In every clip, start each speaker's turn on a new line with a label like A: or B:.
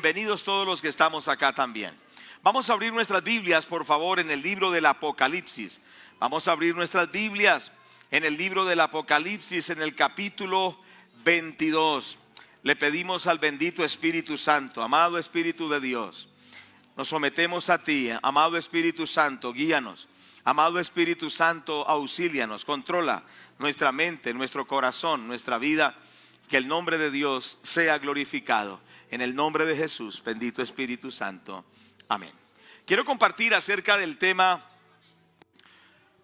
A: Bienvenidos todos los que estamos acá también. Vamos a abrir nuestras Biblias, por favor, en el libro del Apocalipsis. Vamos a abrir nuestras Biblias en el libro del Apocalipsis, en el capítulo 22. Le pedimos al bendito Espíritu Santo, amado Espíritu de Dios, nos sometemos a ti, amado Espíritu Santo, guíanos. Amado Espíritu Santo, auxílianos, controla nuestra mente, nuestro corazón, nuestra vida. Que el nombre de Dios sea glorificado. En el nombre de Jesús, bendito Espíritu Santo. Amén. Quiero compartir acerca del tema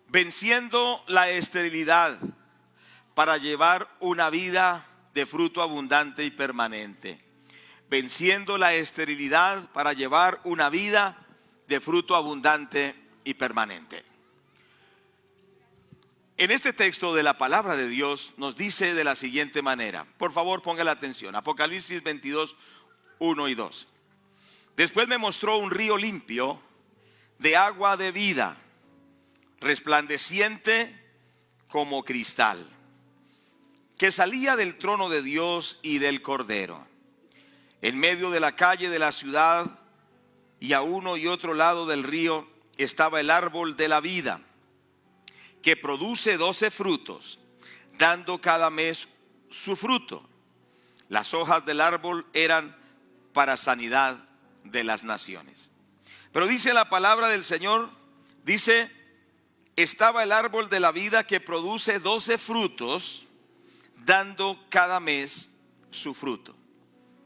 A: venciendo la esterilidad para llevar una vida de fruto abundante y permanente. Venciendo la esterilidad para llevar una vida de fruto abundante y permanente. En este texto de la palabra de Dios nos dice de la siguiente manera. Por favor, ponga la atención. Apocalipsis 22, 1 y 2. Después me mostró un río limpio de agua de vida, resplandeciente como cristal, que salía del trono de Dios y del Cordero. En medio de la calle de la ciudad y a uno y otro lado del río estaba el árbol de la vida, que produce 12 frutos, dando cada mes su fruto. Las hojas del árbol eran para sanidad de las naciones. Pero dice la palabra del Señor, dice, estaba el árbol de la vida que produce 12 frutos, dando cada mes su fruto.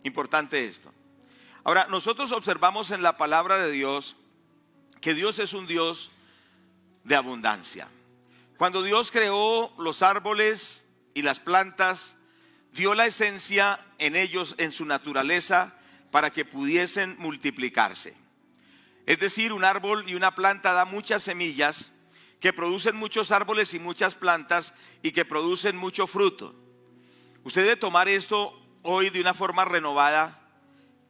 A: Importante esto. Ahora, nosotros observamos en la palabra de Dios que Dios es un Dios de abundancia. Cuando Dios creó los árboles y las plantas, dio la esencia en ellos, en su naturaleza, para que pudiesen multiplicarse. Es decir, un árbol y una planta da muchas semillas que producen muchos árboles y muchas plantas y que producen mucho fruto. Usted debe tomar esto hoy de una forma renovada,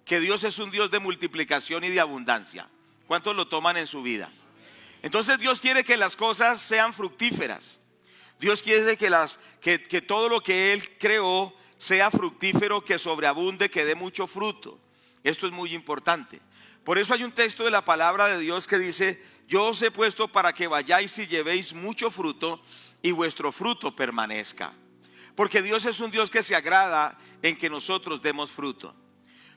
A: que Dios es un Dios de multiplicación y de abundancia. ¿Cuántos lo toman en su vida? Entonces Dios quiere que las cosas sean fructíferas. Dios quiere que todo lo que Él creó sea fructífero, que sobreabunde, que dé mucho fruto. Esto es muy importante. Por eso hay un texto de la palabra de Dios que dice: yo os he puesto para que vayáis y llevéis mucho fruto y vuestro fruto permanezca. Porque Dios es un Dios que se agrada en que nosotros demos fruto.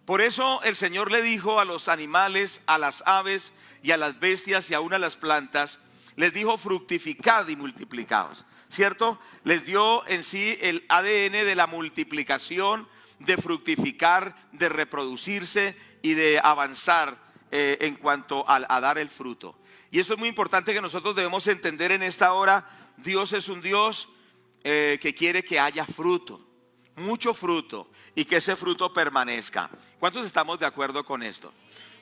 A: Por eso el Señor le dijo a los animales, a las aves y a las bestias y aún a las plantas, les dijo: fructificad y multiplicaos, ¿cierto? Les dio en sí el ADN de la multiplicación, de fructificar, de reproducirse y de avanzar en cuanto a dar el fruto. Y esto es muy importante que nosotros debemos entender en esta hora. Dios es un Dios que quiere que haya fruto, mucho fruto, y que ese fruto permanezca. ¿Cuántos estamos de acuerdo con esto?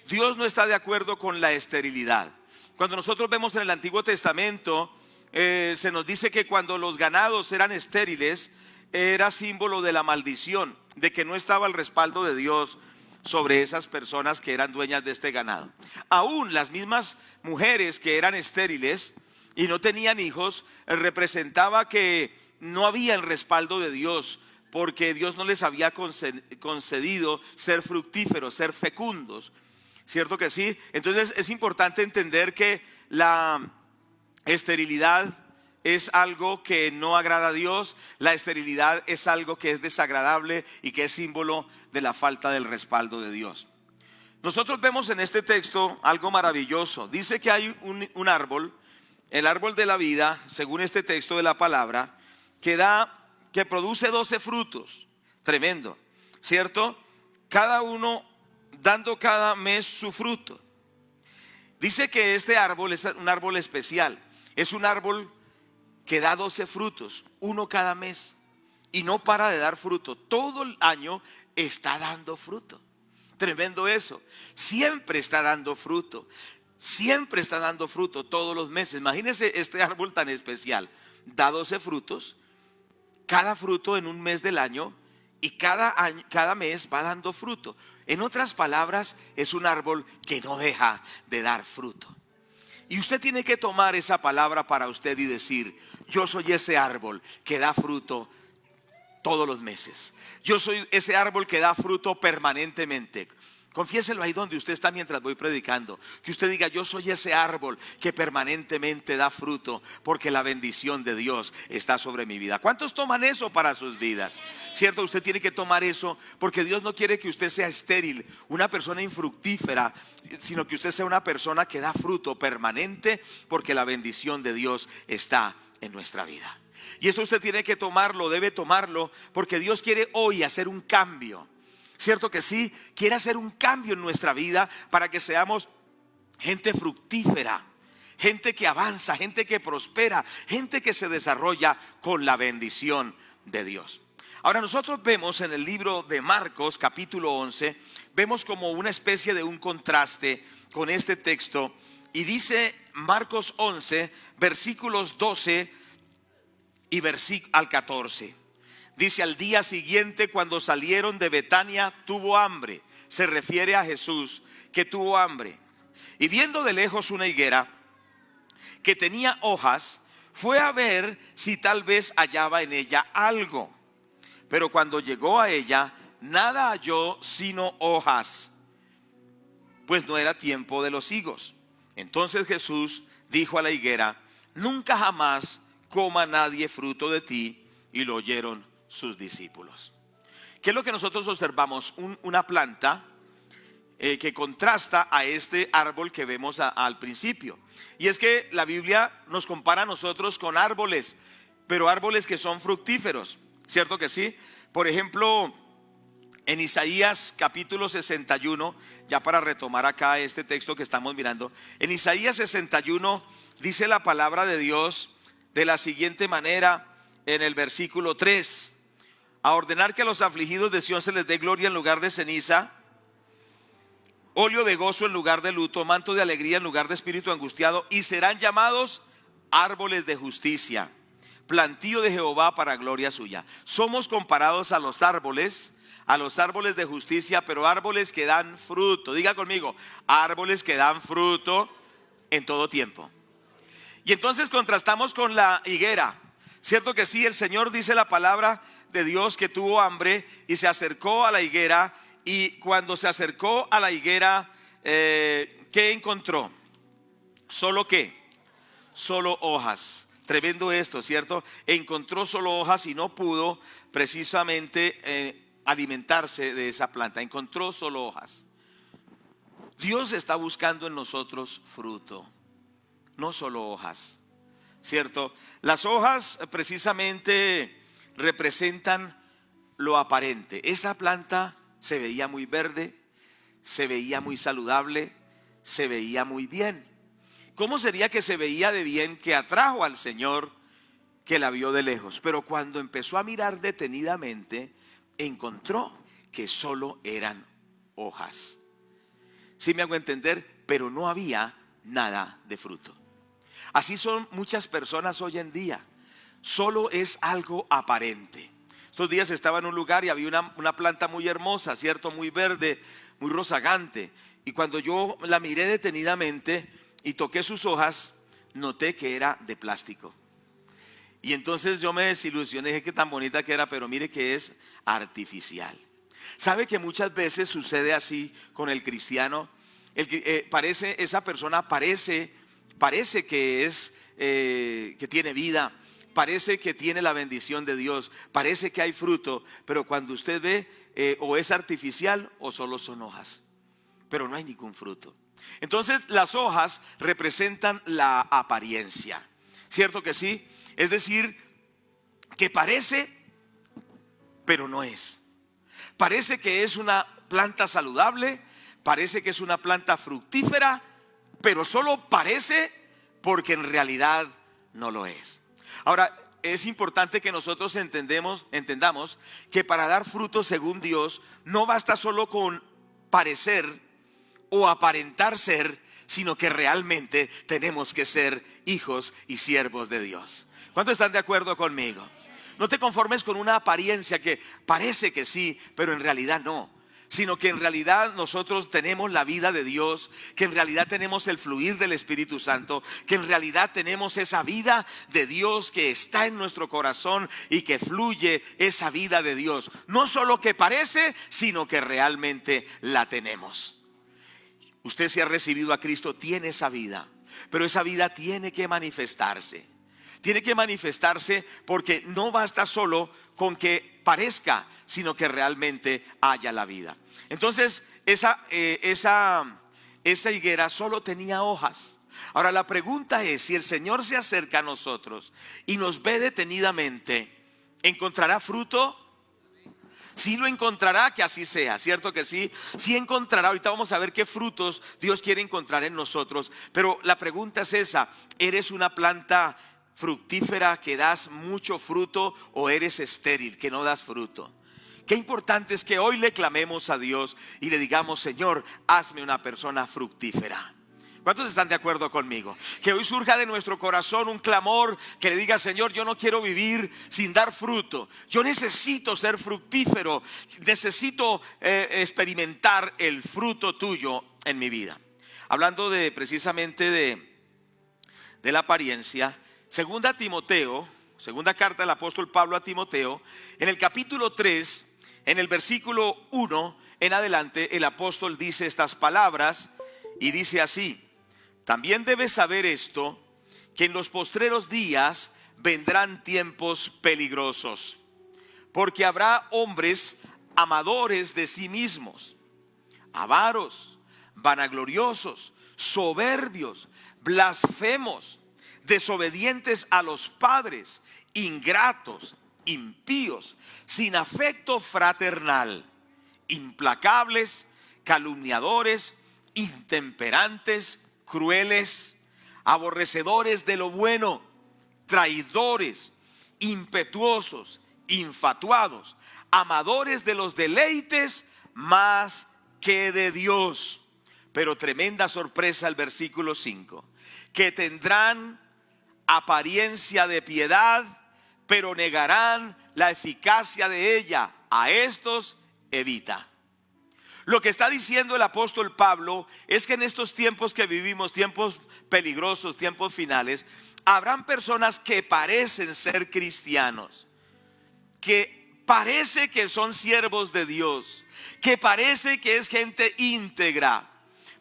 A: Dios no está de acuerdo con la esterilidad. Cuando nosotros vemos en el Antiguo Testamento, se nos dice que cuando los ganados eran estériles, era símbolo de la maldición, de que no estaba el respaldo de Dios sobre esas personas que eran dueñas de este ganado. Aún las mismas mujeres que eran estériles y no tenían hijos, representaba que no había el respaldo de Dios, porque Dios no les había concedido ser fructíferos, ser fecundos. ¿Cierto que sí? Entonces es importante entender que la esterilidad es algo que no agrada a Dios. La esterilidad es algo que es desagradable y que es símbolo de la falta del respaldo de Dios. Nosotros vemos en este texto algo maravilloso. Dice que hay un árbol, el árbol de la vida, según este texto de la palabra, que produce 12 frutos. Tremendo, ¿cierto? Cada uno dando cada mes su fruto. Dice que este árbol es un árbol especial. Es un árbol que da 12 frutos, uno cada mes, y no para de dar fruto. Todo el año está dando fruto. Tremendo eso. Siempre está dando fruto. Siempre está dando fruto todos los meses. Imagínense este árbol tan especial. Da 12 frutos, cada fruto en un mes del año, y cada mes va dando fruto. En otras palabras, es un árbol que no deja de dar fruto. Y usted tiene que tomar esa palabra para usted y decir: yo soy ese árbol que da fruto todos los meses. Yo soy ese árbol que da fruto permanentemente. Confiéselo ahí donde usted está mientras voy predicando. Que usted diga: yo soy ese árbol que permanentemente da fruto, porque la bendición de Dios está sobre mi vida. ¿Cuántos toman eso para sus vidas? Cierto, usted tiene que tomar eso, porque Dios no quiere que usted sea estéril, una persona infructífera, sino que usted sea una persona que da fruto permanente, porque la bendición de Dios está en nuestra vida. Y esto usted tiene que tomarlo, debe tomarlo, porque Dios quiere hoy hacer un cambio. Cierto que sí, quiere hacer un cambio en nuestra vida para que seamos gente fructífera, gente que avanza, gente que prospera, gente que se desarrolla con la bendición de Dios. Ahora nosotros vemos en el libro de Marcos capítulo 11, vemos como una especie de un contraste con este texto, y dice Marcos 11 versículos 12 y al 14. Dice: al día siguiente, cuando salieron de Betania, tuvo hambre. Se refiere a Jesús, que tuvo hambre. Y viendo de lejos una higuera que tenía hojas, fue a ver si tal vez hallaba en ella algo. Pero cuando llegó a ella, nada halló sino hojas, pues no era tiempo de los higos. Entonces Jesús dijo a la higuera: nunca jamás coma nadie fruto de ti. Y lo oyeron sus discípulos. ¿Qué es lo que nosotros observamos? Una planta que contrasta a este árbol que vemos al principio. Y es que la Biblia nos compara a nosotros con árboles, pero árboles que son fructíferos, ¿cierto que sí? Por ejemplo, en Isaías capítulo 61, ya para retomar acá este texto que estamos mirando, en Isaías 61 dice la palabra de Dios de la siguiente manera en el versículo 3: a ordenar que a los afligidos de Sión se les dé gloria en lugar de ceniza, óleo de gozo en lugar de luto, manto de alegría en lugar de espíritu angustiado, y serán llamados árboles de justicia, plantío de Jehová para gloria suya. Somos comparados a los árboles de justicia, pero árboles que dan fruto. Diga conmigo: árboles que dan fruto en todo tiempo. Y entonces contrastamos con la higuera. Cierto que sí, el Señor dice la palabra de Dios que tuvo hambre y se acercó a la higuera. Y cuando se acercó a la higuera, ¿qué encontró? ¿Solo qué? Solo hojas. Tremendo esto, ¿cierto? Encontró solo hojas y no pudo precisamente alimentarse de esa planta. Encontró solo hojas. Dios está buscando en nosotros fruto, no solo hojas, ¿cierto? Las hojas precisamente representan lo aparente. Esa planta se veía muy verde, se veía muy saludable, se veía muy bien. ¿Cómo sería que se veía de bien que atrajo al Señor, que la vio de lejos? Pero cuando empezó a mirar detenidamente, encontró que solo eran hojas. ¿Sí me hago entender? Pero no había nada de fruto. Así son muchas personas hoy en día. Solo es algo aparente. Estos días estaba en un lugar y había una planta muy hermosa, ¿cierto? Muy verde, muy rozagante. Y cuando yo la miré detenidamente y toqué sus hojas, noté que era de plástico. Y entonces yo me desilusioné, dije que tan bonita que era, pero mire que es artificial. ¿Sabe que muchas veces sucede así con el cristiano? Esa persona parece que es que tiene vida, parece que tiene la bendición de Dios, parece que hay fruto, pero cuando usted ve o es artificial o solo son hojas, pero no hay ningún fruto. Entonces las hojas representan la apariencia, ¿cierto que sí? Es decir, que parece, pero no es. Parece que es una planta saludable, parece que es una planta fructífera, pero solo parece, porque en realidad no lo es. Ahora, es importante que nosotros entendamos que para dar fruto según Dios, no basta solo con parecer o aparentar ser, sino que realmente tenemos que ser hijos y siervos de Dios. ¿Cuántos están de acuerdo conmigo? No te conformes con una apariencia que parece que sí, pero en realidad no. sino que en realidad nosotros tenemos la vida de Dios, que en realidad tenemos el fluir del Espíritu Santo, que en realidad tenemos esa vida de Dios que está en nuestro corazón y que fluye esa vida de Dios. No solo que parece, sino que realmente la tenemos. Usted, si ha recibido a Cristo, tiene esa vida, pero esa vida tiene que manifestarse. Tiene que manifestarse porque no basta solo con que parezca, sino que realmente haya la vida. Entonces esa higuera solo tenía hojas. Ahora la pregunta es, si el Señor se acerca a nosotros y nos ve detenidamente, ¿encontrará fruto? Sí lo encontrará, que así sea, ¿cierto que sí? Sí encontrará. Ahorita vamos a ver qué frutos Dios quiere encontrar en nosotros. Pero la pregunta es esa: ¿eres una planta fructífera que das mucho fruto, o eres estéril que no das fruto? Qué importante es que hoy le clamemos a Dios y le digamos: Señor, hazme una persona fructífera. ¿Cuántos están de acuerdo conmigo? Que hoy surja de nuestro corazón un clamor que le diga: Señor, yo no quiero vivir sin dar fruto. Yo necesito ser fructífero. Necesito experimentar el fruto tuyo en mi vida. Hablando precisamente de la apariencia, segunda carta del apóstol Pablo a Timoteo, en el capítulo 3, en el versículo 1 en adelante, el apóstol dice estas palabras y dice así: también debes saber esto, que en los postreros días vendrán tiempos peligrosos, porque habrá hombres amadores de sí mismos, avaros, vanagloriosos, soberbios, blasfemos, desobedientes a los padres, ingratos, impíos, sin afecto fraternal, implacables, calumniadores, intemperantes, crueles, aborrecedores de lo bueno, traidores, impetuosos, infatuados, amadores de los deleites más que de Dios. Pero tremenda sorpresa el versículo 5: que tendrán apariencia de piedad, pero negarán la eficacia de ella. A estos evita. Lo que está diciendo el apóstol Pablo es que en estos tiempos que vivimos, tiempos peligrosos, tiempos finales, habrán personas que parecen ser cristianos, que parece que son siervos de Dios, que parece que es gente íntegra,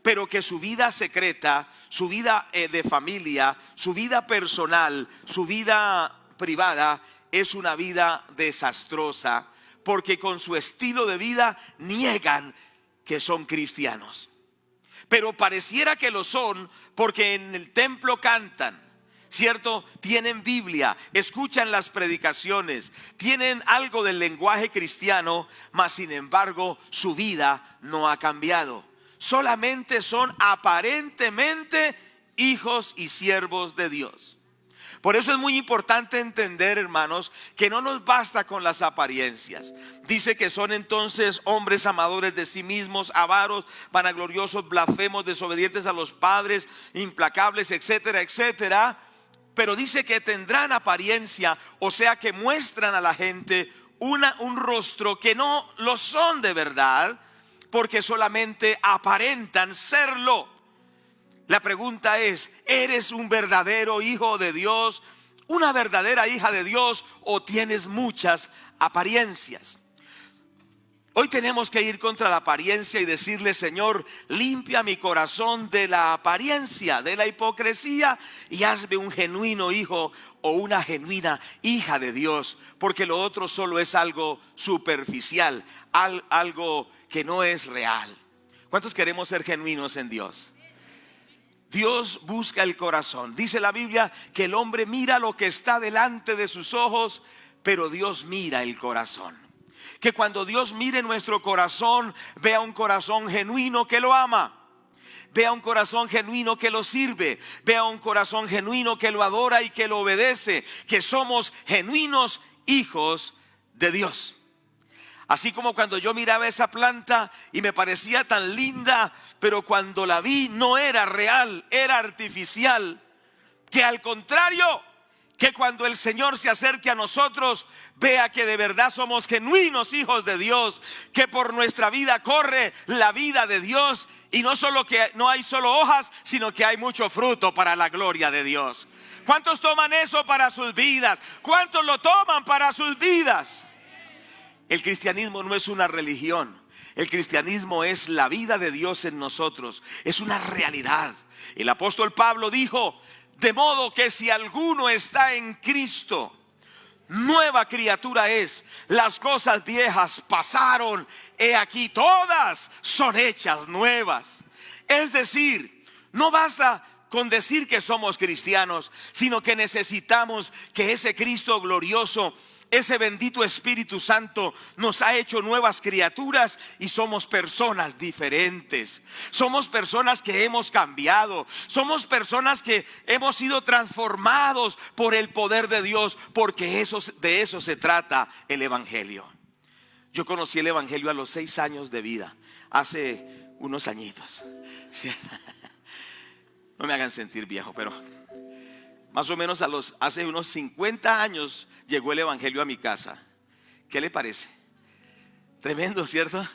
A: pero que su vida secreta, su vida de familia, su vida personal, su vida privada es una vida desastrosa, porque con su estilo de vida niegan que son cristianos. Pero pareciera que lo son, porque en el templo cantan, ¿cierto? Tienen Biblia, escuchan las predicaciones, tienen algo del lenguaje cristiano, mas sin embargo su vida no ha cambiado. Solamente son aparentemente hijos y siervos de Dios. Por eso es muy importante entender, hermanos, que no nos basta con las apariencias. Dice que son entonces hombres amadores de sí mismos, avaros, vanagloriosos, blasfemos, desobedientes a los padres, implacables, etcétera, etcétera. Pero dice que tendrán apariencia, o sea que muestran a la gente un rostro que no lo son de verdad, porque solamente aparentan serlo. La pregunta es: ¿eres un verdadero hijo de Dios, una verdadera hija de Dios, o tienes muchas apariencias? Hoy tenemos que ir contra la apariencia y decirle: Señor, limpia mi corazón de la apariencia, de la hipocresía, y hazme un genuino hijo o una genuina hija de Dios, porque lo otro solo es algo superficial, algo que no es real. ¿Cuántos queremos ser genuinos en Dios? Dios busca el corazón. Dice la Biblia que el hombre mira lo que está delante de sus ojos, pero Dios mira el corazón. Que cuando Dios mire nuestro corazón, vea un corazón genuino que lo ama, vea un corazón genuino que lo sirve, vea un corazón genuino que lo adora y que lo obedece, que somos genuinos hijos de Dios. Así como cuando yo miraba esa planta y me parecía tan linda, pero cuando la vi no era real, era artificial. Que al contrario, que cuando el Señor se acerque a nosotros, vea que de verdad somos genuinos hijos de Dios, que por nuestra vida corre la vida de Dios, y no solo que no hay solo hojas, sino que hay mucho fruto para la gloria de Dios. ¿Cuántos toman eso para sus vidas? ¿Cuántos lo toman para sus vidas? El cristianismo no es una religión. El cristianismo es la vida de Dios en nosotros. Es una realidad. El apóstol Pablo dijo: de modo que si alguno está en Cristo, nueva criatura es. Las cosas viejas pasaron, he aquí todas son hechas nuevas. Es decir, no basta con decir que somos cristianos, sino que necesitamos que ese Cristo glorioso, ese bendito Espíritu Santo nos ha hecho nuevas criaturas y somos personas diferentes. Somos personas que hemos cambiado. Somos personas que hemos sido transformados por el poder de Dios, porque de eso se trata el Evangelio. Yo conocí el Evangelio a los 6 años de vida, hace unos añitos. Sí. No me hagan sentir viejo, pero más o menos hace unos 50 años llegó el Evangelio a mi casa. ¿Qué le parece? Tremendo, ¿cierto?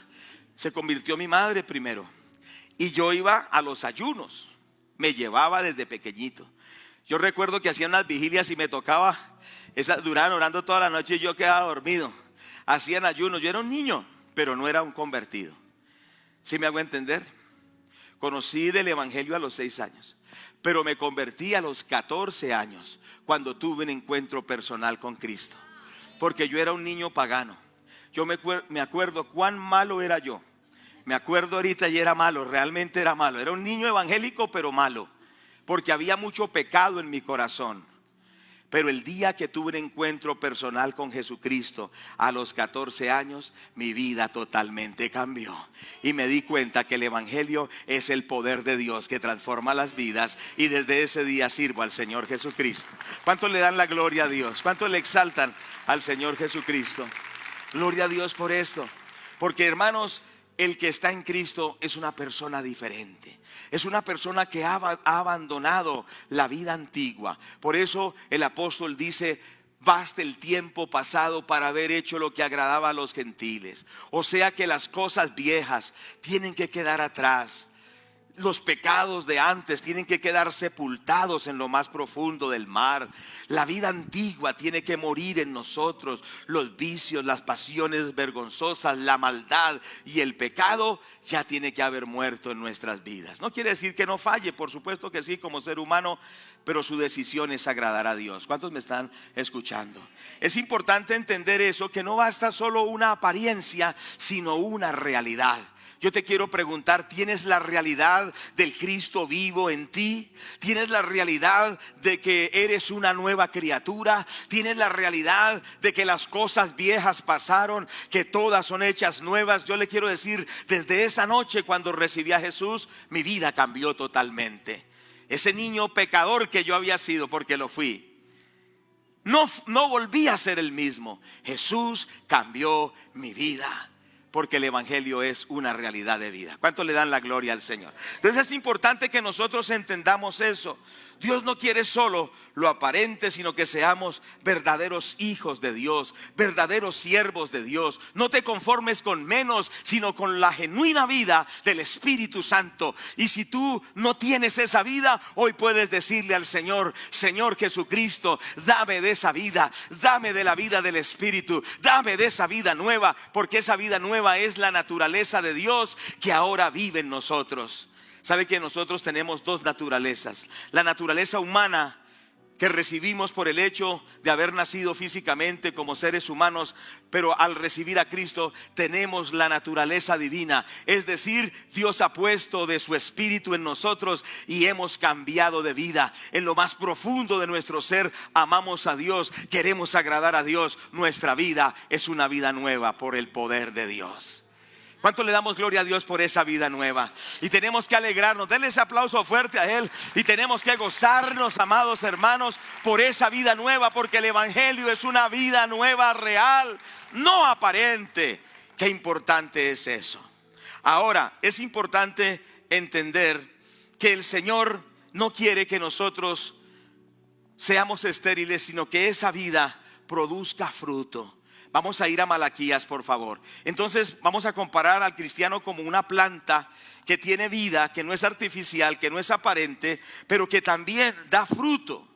A: Se convirtió mi madre primero, y yo iba a los ayunos. Me llevaba desde pequeñito. Yo recuerdo que hacían unas vigilias y me tocaba, duraban orando toda la noche y yo quedaba dormido. Hacían ayunos. Yo era un niño, pero no era un convertido. ¿Sí me hago entender? Conocí del Evangelio a los 6 años, pero me convertí a los 14 años, cuando tuve un encuentro personal con Cristo. Porque yo era un niño pagano. Yo me acuerdo cuán malo era yo. Me acuerdo ahorita y era malo, realmente era malo. Era un niño evangélico pero malo, porque había mucho pecado en mi corazón. Pero el día que tuve un encuentro personal con Jesucristo a los 14 años, mi vida totalmente cambió. Y me di cuenta que el Evangelio es el poder de Dios que transforma las vidas. Y desde ese día sirvo al Señor Jesucristo. ¿Cuántos le dan la gloria a Dios? ¿Cuántos le exaltan al Señor Jesucristo? Gloria a Dios por esto. Porque, hermanos, el que está en Cristo es una persona diferente. Es una persona que ha abandonado la vida antigua. Por eso el apóstol dice: basta el tiempo pasado para haber hecho lo que agradaba a los gentiles. O sea que las cosas viejas tienen que quedar atrás. Los pecados de antes tienen que quedar sepultados en lo más profundo del mar. La vida antigua tiene que morir en nosotros. Los vicios, las pasiones vergonzosas, la maldad y el pecado ya tiene que haber muerto en nuestras vidas. No quiere decir que no falle, por supuesto que sí, como ser humano, pero su decisión es agradar a Dios. ¿Cuántos me están escuchando? Es importante entender eso, que no basta solo una apariencia, sino una realidad. Yo te quiero preguntar: ¿tienes la realidad del Cristo vivo en ti? ¿Tienes la realidad de que eres una nueva criatura? ¿Tienes la realidad de que las cosas viejas pasaron, que todas son hechas nuevas? Yo le quiero decir, desde esa noche cuando recibí a Jesús, mi vida cambió totalmente. Ese niño pecador que yo había sido, porque lo fui, no volví a ser el mismo. Jesús cambió mi vida, porque el Evangelio es una realidad de vida. ¿Cuántos le dan la gloria al Señor? Entonces es importante que nosotros entendamos eso. Dios no quiere solo lo aparente, sino que seamos verdaderos hijos de Dios, verdaderos siervos de Dios. No te conformes con menos, sino con la genuina vida del Espíritu Santo. Y si tú no tienes esa vida, hoy puedes decirle al Señor: Señor Jesucristo, dame de esa vida, dame de la vida del Espíritu, dame de esa vida nueva, porque esa vida nueva es la naturaleza de Dios que ahora vive en nosotros. Sabe que nosotros tenemos dos naturalezas: la naturaleza humana, que recibimos por el hecho de haber nacido físicamente como seres humanos, pero al recibir a Cristo tenemos la naturaleza divina. Es decir, Dios ha puesto de su Espíritu en nosotros y hemos cambiado de vida. En lo más profundo de nuestro ser amamos a Dios, queremos agradar a Dios. Nuestra vida es una vida nueva por el poder de Dios. ¿Cuánto le damos gloria a Dios por esa vida nueva? Y tenemos que alegrarnos. Denle ese aplauso fuerte a Él. Y tenemos que gozarnos, amados hermanos, por esa vida nueva, porque el Evangelio es una vida nueva, real, no aparente. Qué importante es eso. Ahora, es importante entender que el Señor no quiere que nosotros seamos estériles, sino que esa vida produzca fruto. Vamos a ir a Malaquías, por favor. Entonces vamos a comparar al cristiano como una planta que tiene vida, que no es artificial, que no es aparente, pero que también da fruto.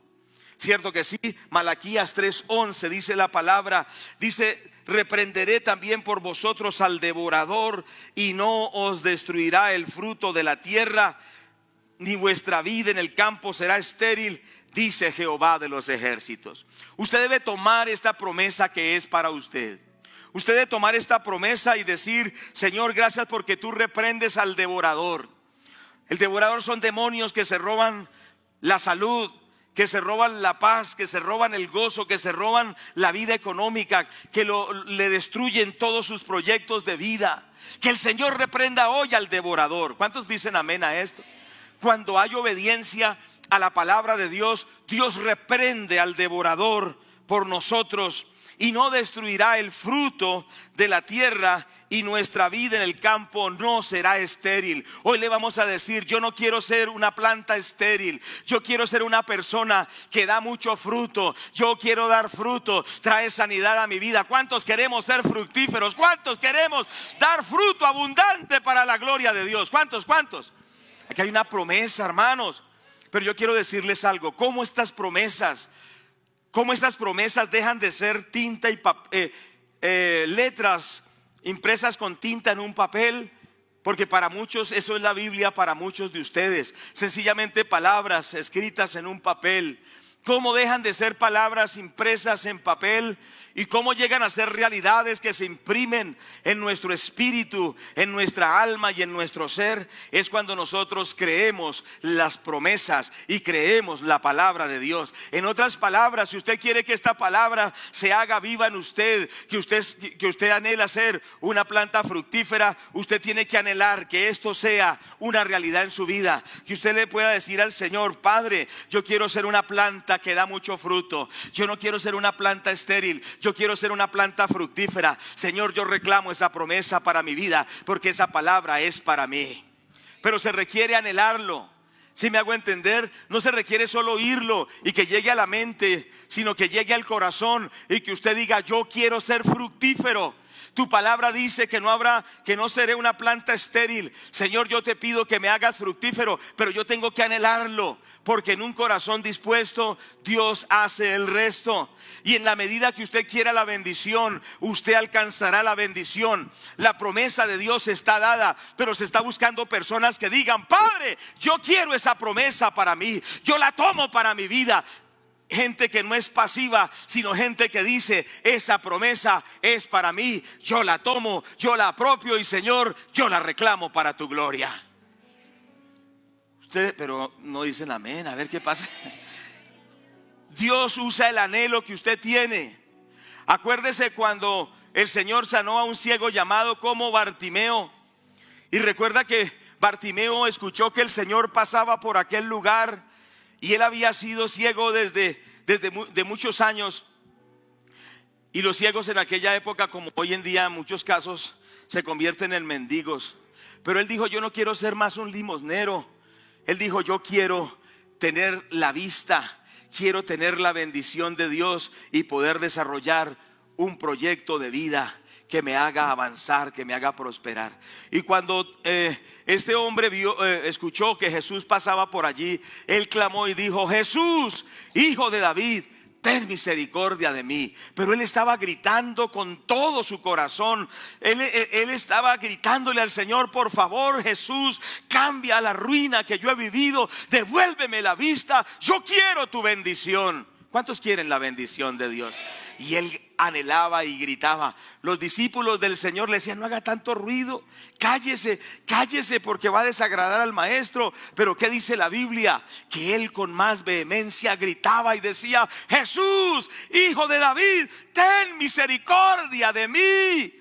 A: ¿Cierto que sí? Malaquías 3:11 dice la palabra, dice: reprenderé también por vosotros al devorador, y no os destruirá el fruto de la tierra, ni vuestra vida en el campo será estéril, dice Jehová de los ejércitos. Usted debe tomar esta promesa que es para usted. Usted debe tomar esta promesa y decir: Señor, gracias porque tú reprendes al devorador. El devorador son demonios que se roban la salud, que se roban la paz, que se roban el gozo, que se roban la vida económica, que le destruyen todos sus proyectos de vida. Que el Señor reprenda hoy al devorador. ¿Cuántos dicen amén a esto? Cuando hay obediencia a la palabra de Dios, Dios reprende al devorador por nosotros, y no destruirá el fruto de la tierra, y nuestra vida en el campo no será estéril. Hoy le vamos a decir: yo no quiero ser una planta estéril, yo quiero ser una persona que da mucho fruto. Yo quiero dar fruto, trae sanidad a mi vida. ¿Cuántos queremos ser fructíferos? ¿Cuántos queremos dar fruto abundante para la gloria de Dios? ¿Cuántos? Aquí hay una promesa, hermanos. Pero yo quiero decirles algo: ¿cómo estas promesas dejan de ser tinta y letras impresas con tinta en un papel? Porque para muchos eso es la Biblia, para muchos de ustedes sencillamente palabras escritas en un papel. ¿Cómo dejan de ser palabras impresas en papel? ¿Y cómo llegan a ser realidades que se imprimen en nuestro espíritu, en nuestra alma y en nuestro ser? Es cuando nosotros creemos las promesas y creemos la palabra de Dios. En otras palabras, si usted quiere que esta palabra se haga viva en usted, que usted anhela ser una planta fructífera, usted tiene que anhelar que esto sea una realidad en su vida. Que usted le pueda decir al Señor: Padre, yo quiero ser una planta que da mucho fruto. Yo no quiero ser una planta estéril, yo quiero ser una planta fructífera. Señor, yo reclamo esa promesa para mi vida, porque esa palabra es para mí. Pero se requiere anhelarlo. Si me hago entender, no se requiere solo oírlo y que llegue a la mente, sino que llegue al corazón y que usted diga: yo quiero ser fructífero. Tu palabra dice que no seré una planta estéril. Señor, yo te pido que me hagas fructífero, pero yo tengo que anhelarlo, porque en un corazón dispuesto Dios hace el resto. Y en la medida que usted quiera la bendición, usted alcanzará la bendición. La promesa de Dios está dada, pero se está buscando personas que digan: Padre, yo quiero esa promesa para mí, yo la tomo para mi vida. Gente que no es pasiva, sino gente que dice: esa promesa es para mí, yo la tomo, yo la apropio, y Señor, yo la reclamo para tu gloria. Ustedes, pero no dicen amén. A ver qué pasa. Dios usa el anhelo que usted tiene. Acuérdese cuando el Señor sanó a un ciego llamado como Bartimeo, y recuerda que Bartimeo escuchó que el Señor pasaba por aquel lugar. Y él había sido ciego desde muchos años. Y los ciegos en aquella época, como hoy en día en muchos casos, se convierten en mendigos. Pero él dijo: yo no quiero ser más un limosnero. Él dijo: yo quiero tener la vista, quiero tener la bendición de Dios y poder desarrollar un proyecto de vida que me haga avanzar, que me haga prosperar. Y cuando este hombre escuchó que Jesús pasaba por allí, él clamó y dijo: Jesús, Hijo de David, ten misericordia de mí. Pero él estaba gritando con todo su corazón. Él estaba gritándole al Señor: por favor, Jesús, cambia la ruina que yo he vivido, devuélveme la vista, yo quiero tu bendición. ¿Cuántos quieren la bendición de Dios? Y él anhelaba y gritaba. Los discípulos del Señor le decían: no haga tanto ruido, cállese, cállese, porque va a desagradar al maestro. Pero ¿qué dice la Biblia? Que él con más vehemencia gritaba y decía: Jesús, Hijo de David, ten misericordia de mí.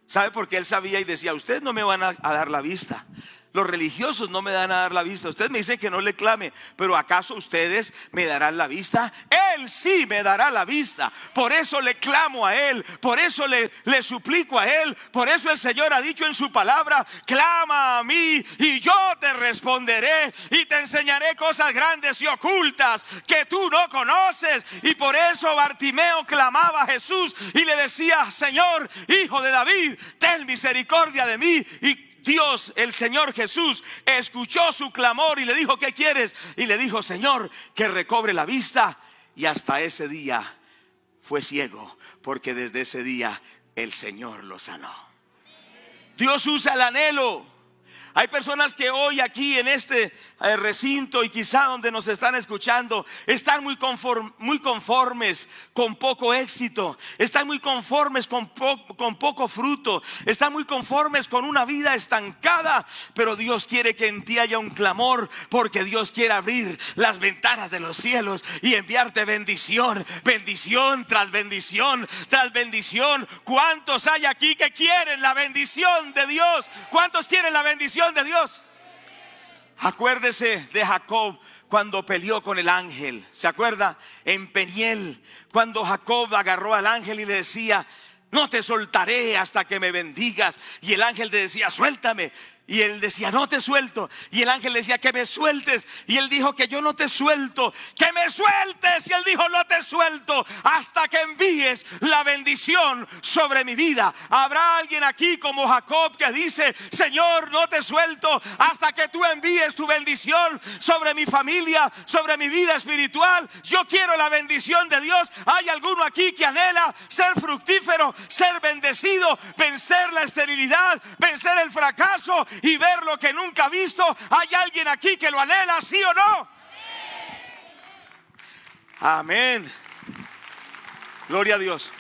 A: ¿Sabe por qué él sabía y decía: ustedes no me van a dar la vista? Los religiosos no me dan a dar la vista. Ustedes me dicen que no le clame, pero ¿acaso ustedes me darán la vista? Él sí me dará la vista. Por eso le clamo a Él, por eso le suplico a Él. Por eso el Señor ha dicho en su palabra: clama a mí y yo te responderé y te enseñaré cosas grandes y ocultas que tú no conoces. Y por eso Bartimeo clamaba a Jesús y le decía: Señor, Hijo de David, ten misericordia de mí. Y Dios, el Señor Jesús, escuchó su clamor y le dijo: ¿qué quieres? Y le dijo: Señor, que recobre la vista. Y hasta ese día fue ciego, porque desde ese día el Señor lo sanó. Dios usa el anhelo. Hay personas que hoy aquí en este recinto y quizá donde nos están escuchando están muy conformes con poco éxito, están muy conformes con poco fruto, están muy conformes con una vida estancada. Pero Dios quiere que en ti haya un clamor, porque Dios quiere abrir las ventanas de los cielos y enviarte bendición, bendición tras bendición tras bendición. ¿Cuántos hay aquí que quieren la bendición de Dios? ¿Cuántos quieren la bendición de Dios? Acuérdese de Jacob cuando peleó con el ángel. ¿Se acuerda? En Peniel, cuando Jacob agarró al ángel y le decía: no te soltaré hasta que me bendigas. Y el ángel le decía: suéltame. Y él decía: no te suelto. Y el ángel le decía: que me sueltes. Y él dijo: que yo no te suelto, que me sueltes. Y él dijo: no te suelto hasta que envíes la bendición sobre mi vida. ¿Habrá alguien aquí como Jacob que dice: Señor, no te suelto hasta que tú envíes tu bendición sobre mi familia, sobre mi vida espiritual? Yo quiero la bendición de Dios. ¿Hay alguno aquí que anhela ser fructífero, ser bendecido, vencer la esterilidad, vencer el fracaso y ver lo que nunca ha visto? ¿Hay alguien aquí que lo anhela, sí o no? Amén. Gloria a Dios.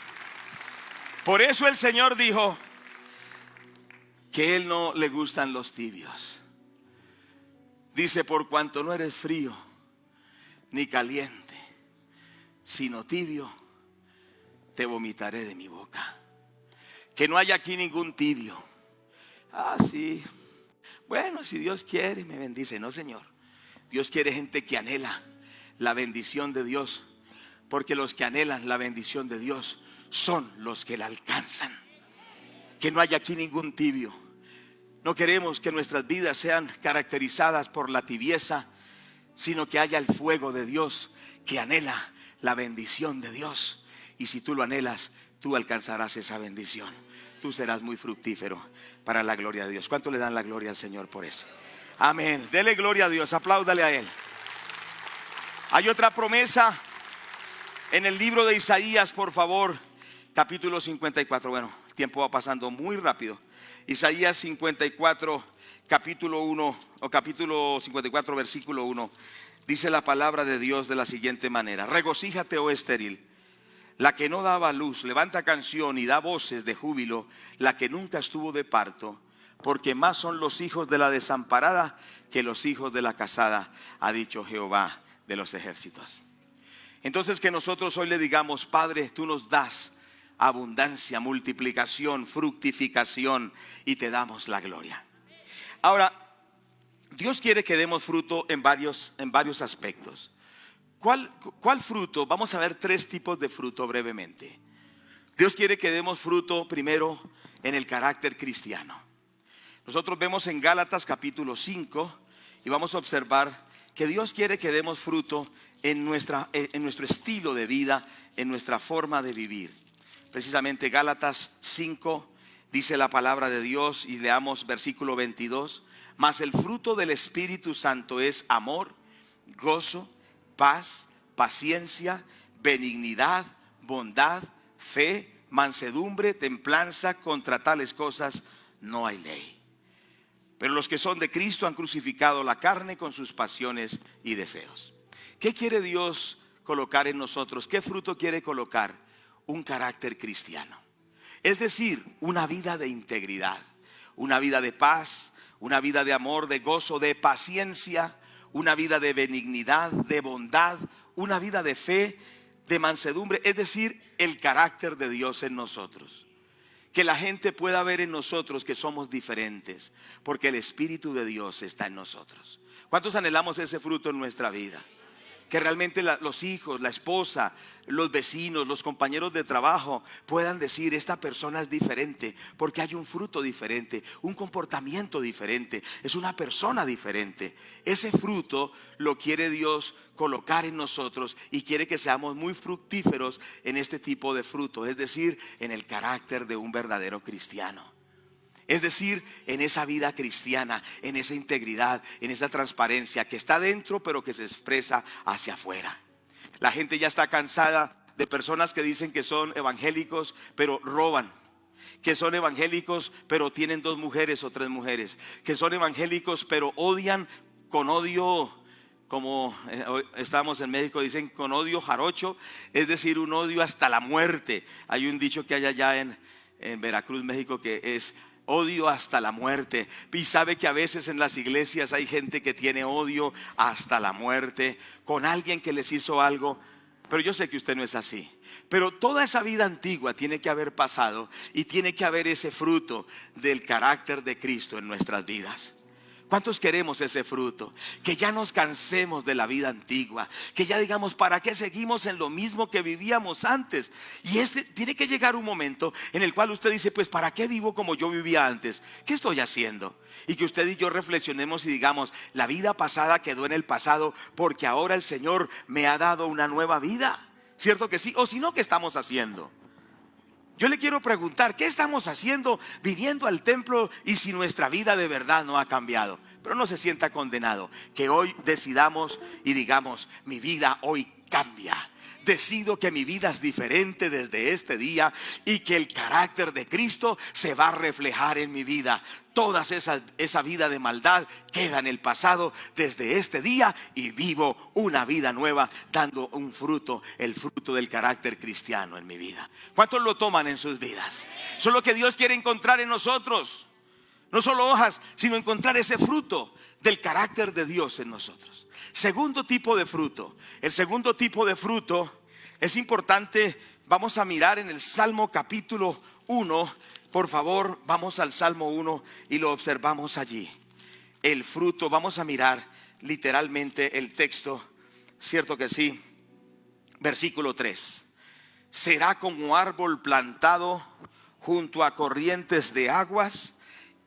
A: Por eso el Señor dijo que Él no le gustan los tibios. Dice: por cuanto no eres frío ni caliente, sino tibio, te vomitaré de mi boca. Que no haya aquí ningún tibio. Ah, sí, bueno, si Dios quiere me bendice. No, Señor. Dios quiere gente que anhela la bendición de Dios, porque los que anhelan la bendición de Dios son los que la alcanzan. Que no haya aquí ningún tibio. No queremos que nuestras vidas sean caracterizadas por la tibieza, sino que haya el fuego de Dios que anhela la bendición de Dios. Y si tú lo anhelas, tú alcanzarás esa bendición. Tú serás muy fructífero para la gloria de Dios. ¿Cuánto le dan la gloria al Señor por eso? Amén. Dele gloria a Dios, apláudale a Él. Hay otra promesa en el libro de Isaías, por favor, capítulo 54. Bueno, el tiempo va pasando muy rápido. Isaías 54, capítulo 1, o capítulo 54, versículo 1. Dice la palabra de Dios de la siguiente manera: regocíjate, oh estéril, la que no daba luz, levanta canción y da voces de júbilo, la que nunca estuvo de parto, porque más son los hijos de la desamparada que los hijos de la casada, ha dicho Jehová de los ejércitos. Entonces, que nosotros hoy le digamos: Padre, tú nos das abundancia, multiplicación, fructificación, y te damos la gloria. Ahora, Dios quiere que demos fruto en varios aspectos. ¿Cuál fruto? Vamos a ver 3 tipos de fruto brevemente. Dios quiere que demos fruto primero en el carácter cristiano. Nosotros vemos en Gálatas capítulo 5 y vamos a observar que Dios quiere que demos fruto en nuestro estilo de vida, en nuestra forma de vivir. Precisamente Gálatas 5 dice la palabra de Dios, y leamos versículo 22: mas el fruto del Espíritu Santo es amor, gozo, paz, paciencia, benignidad, bondad, fe, mansedumbre, templanza. Contra tales cosas no hay ley. Pero los que son de Cristo han crucificado la carne con sus pasiones y deseos. ¿Qué quiere Dios colocar en nosotros? ¿Qué fruto quiere colocar? Un carácter cristiano. Es decir, una vida de integridad, una vida de paz, una vida de amor, de gozo, de paciencia, una vida de benignidad, de bondad, una vida de fe, de mansedumbre. Es decir, el carácter de Dios en nosotros. que la gente pueda ver en nosotros que somos diferentes, porque el Espíritu de Dios está en nosotros. ¿Cuántos anhelamos ese fruto en nuestra vida? Que realmente los hijos, la esposa, los vecinos, los compañeros de trabajo puedan decir: esta persona es diferente porque hay un fruto diferente, un comportamiento diferente, es una persona diferente. Ese fruto lo quiere Dios colocar en nosotros y quiere que seamos muy fructíferos en este tipo de fruto, es decir, en el carácter de un verdadero cristiano. Es decir, en esa vida cristiana, en esa integridad, en esa transparencia que está dentro pero que se expresa hacia afuera. La gente ya está cansada de personas que dicen que son evangélicos pero roban, que son evangélicos pero tienen 2 mujeres o 3 mujeres, que son evangélicos pero odian con odio, como hoy estamos en México, dicen con odio jarocho, es decir, un odio hasta la muerte. Hay un dicho que hay allá en Veracruz, México, que es odio hasta la muerte. Y sabe que a veces en las iglesias hay gente que tiene odio hasta la muerte con alguien que les hizo algo. Pero yo sé que usted no es así. Pero toda esa vida antigua tiene que haber pasado y tiene que haber ese fruto del carácter de Cristo en nuestras vidas. ¿Cuántos queremos ese fruto? Que ya nos cansemos de la vida antigua, que ya digamos: ¿para qué seguimos en lo mismo que vivíamos antes? Y tiene que llegar un momento en el cual usted dice: pues ¿para qué vivo como yo vivía antes? ¿Qué estoy haciendo? Y que usted y yo reflexionemos y digamos: la vida pasada quedó en el pasado, porque ahora el Señor me ha dado una nueva vida. ¿Cierto que sí? O si no, ¿qué estamos haciendo? Yo le quiero preguntar: ¿qué estamos haciendo viniendo al templo y si nuestra vida de verdad no ha cambiado? Pero no se sienta condenado. Que hoy decidamos y digamos: mi vida hoy cambia. Decido que mi vida es diferente desde este día y que el carácter de Cristo se va a reflejar en mi vida. Toda esa vida de maldad queda en el pasado desde este día y vivo una vida nueva, dando un fruto, el fruto del carácter cristiano en mi vida. ¿Cuántos lo toman en sus vidas? Eso es lo que Dios quiere encontrar en nosotros. No solo hojas, sino encontrar ese fruto del carácter de Dios en nosotros. Segundo tipo de fruto. El segundo tipo de fruto es importante. Vamos a mirar en el Salmo capítulo 1. Por favor, vamos al Salmo 1 y lo observamos allí. El fruto, vamos a mirar literalmente el texto. Cierto que sí. Versículo 3. Será como árbol plantado junto a corrientes de aguas,